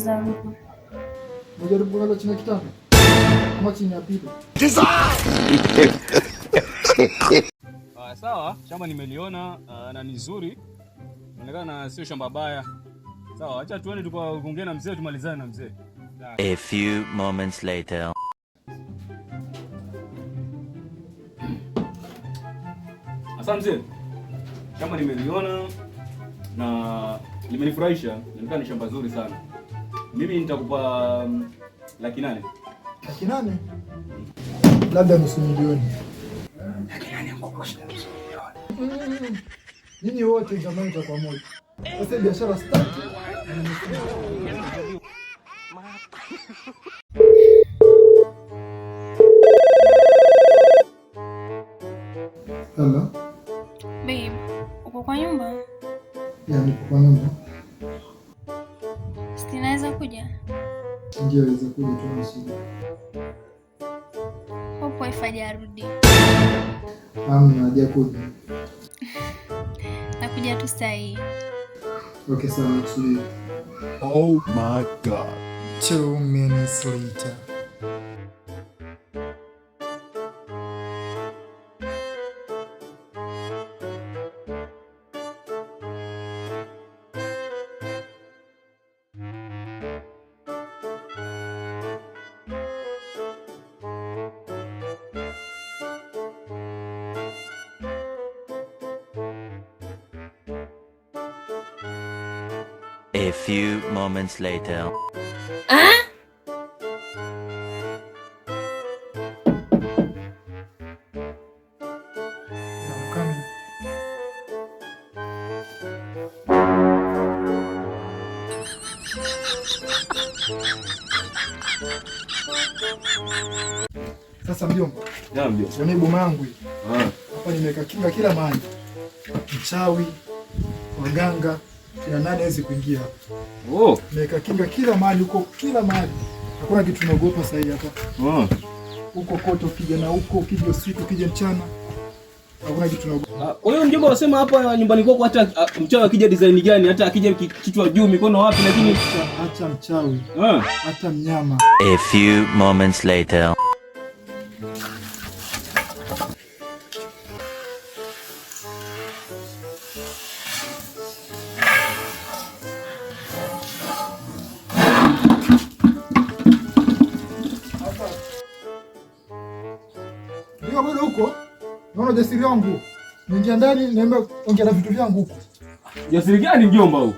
zangu. Unajaribu kulala chini ya kitanda? Ama chini ya pilo? Sawa, shamba nimeliona na ni nzuri. Inaonekana sio shamba baya. Sawa, acha tuende tukaongee na mzee tumalizane na mzee. A few moments later. Asante mzee. Shamba nimeliona na limenifurahisha. Inaonekana ni shamba zuri sana. Mimi nitakupa 800,000. 800,000? Labda nusu milioni. 800,000 kwa nusu milioni. Nini wote jamani kwa pamoja. Sasa biashara start. Hello. Babe, uko kwa nyumba? Ya, niko kwa nyumba. Sinaweza kuja? Ndio, naweza kuja tu msiku. Hapo ifajarudi. Hamna haja kuja. Nakuja tu saa hii. Okay, sawa, nakusubiri. Oh my God. 2 minutes later. A few moments later. Sasa mjomba. Ya mjomba. Ni boma yangu hii. Hapa nimeweka kinga kila mahali. Mchawi, waganga, kila nani hawezi kuingia hapa. Oh, nimeweka kinga kila mahali huko, kila mahali. Hakuna kitu tunaogopa sasa hivi hapa. Huko kote ukija na huko, ukija usiku, ukija mchana. Hakuna kitu tunaogopa. Kwa hiyo mjomba unasema hapa nyumbani kwako hata mchawi akija design gani, hata akija kichwa juu mikono wapi, lakini hata mchawi, hata mnyama. A few moments later. Ndio bado huko. Naona jasiri wangu. Niingia ndani niombe ongea na vitu vyangu huko. Jasiri gani mjomba huko?